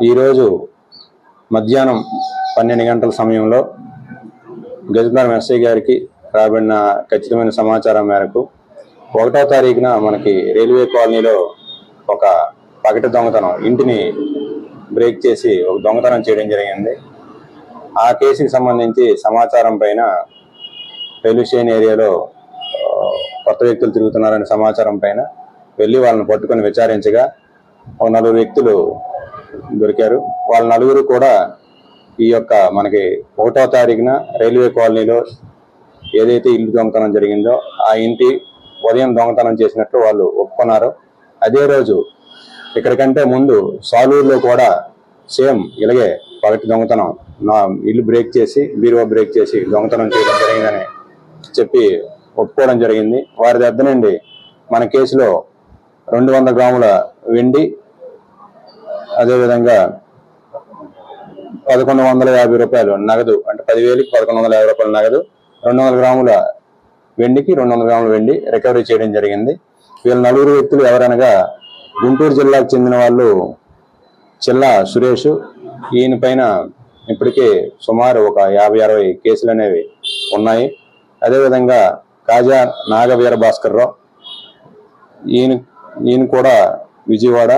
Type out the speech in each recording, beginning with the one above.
ఈరోజు మధ్యాహ్నం 12 గంటల సమయంలో గజనగరం ఎస్ఐ గారికి రాబడిన ఖచ్చితమైన సమాచారం మేరకు 1వ తారీఖున మనకి రైల్వే కాలనీలో ఒక పగటి దొంగతనం, ఇంటిని బ్రేక్ చేసి ఒక దొంగతనం చేయడం జరిగింది. ఆ కేసుకి సంబంధించి సమాచారం పైన రైల్వే స్టేషన్ ఏరియాలో కొత్త వ్యక్తులు తిరుగుతున్నారనే సమాచారం పైన వెళ్ళి వాళ్ళని పట్టుకొని విచారించగా ఒక 4 వ్యక్తులు దొరికారు. వాళ్ళ నలుగురు కూడా ఈ యొక్క మనకి 1వ తారీఖున రైల్వే కాలనీలో ఏదైతే ఇల్లు దొంగతనం జరిగిందో ఆ ఇంటి ఉదయం దొంగతనం చేసినట్లు వాళ్ళు ఒప్పుకున్నారు. అదే రోజు ఇక్కడికంటే ముందు సాలూరులో కూడా సేమ్ ఇలాగే పగటి దొంగతనం, నా ఇల్లు బ్రేక్ చేసి బీరువా బ్రేక్ చేసి దొంగతనం చేయడం జరిగిందని చెప్పి ఒప్పుకోవడం జరిగింది. వారి దగ్గర నుండి మన కేసులో 200 గ్రాముల వెండి, అదేవిధంగా 1150 రూపాయలు నగదు, అంటే 10,000కి 1150 రూపాయల నగదు, 200 గ్రాముల వెండికి 200 గ్రాముల వెండి రికవరీ చేయడం జరిగింది. వీళ్ళ 4 వ్యక్తులు ఎవరనగా గుంటూరు జిల్లాకు చెందిన వాళ్ళు చిల్లా సురేష్. ఈయన పైన ఇప్పటికే సుమారు ఒక 50-60 కేసులు అనేవి ఉన్నాయి. అదేవిధంగా కాజా నాగ వీర భాస్కర్ రావు, ఈయన కూడా విజయవాడ,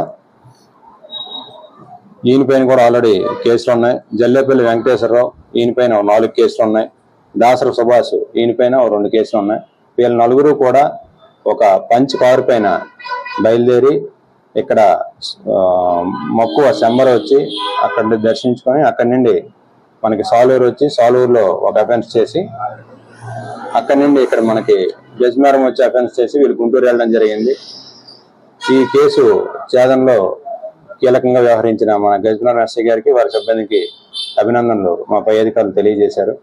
ఈయన పైన కూడా ఆల్రెడీ కేసులు ఉన్నాయి. జల్లేపల్లి వెంకటేశ్వరరావు, ఈయన పైన 4 కేసులు ఉన్నాయి. దాసర సుభాష్, ఈయన పైన 2 కేసులు ఉన్నాయి. వీళ్ళ నలుగురు కూడా ఒక పంచ్ కారు పైన బయలుదేరి ఇక్కడ మక్కువ శంబర్ వచ్చి అక్కడ దర్శించుకొని అక్కడి నుండి మనకి సాలూరు వచ్చి సాలూరులో ఒక అఫెన్స్ చేసి అక్కడి నుండి ఇక్కడ మనకి గజనగరం వచ్చి అఫెన్స్ చేసి వీళ్ళు గుంటూరు వెళ్ళడం జరిగింది. ఈ కేసు ఛేదంలో కీలకంగా వ్యవహరించిన మన గజనగరం ఎస్ఐ గారికి, వారి సిబ్బందికి అభినందనలు మా పై అధికారులు తెలియజేశారు.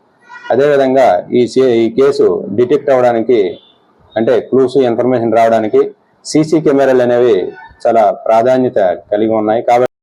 అదేవిధంగా ఈ కేసు డిటెక్ట్ అవ్వడానికి, అంటే క్లూస్ ఇన్ఫర్మేషన్ రావడానికి సీసీ కెమెరాలు అనేవి చాలా ప్రాధాన్యత కలిగి ఉన్నాయి. కాబట్టి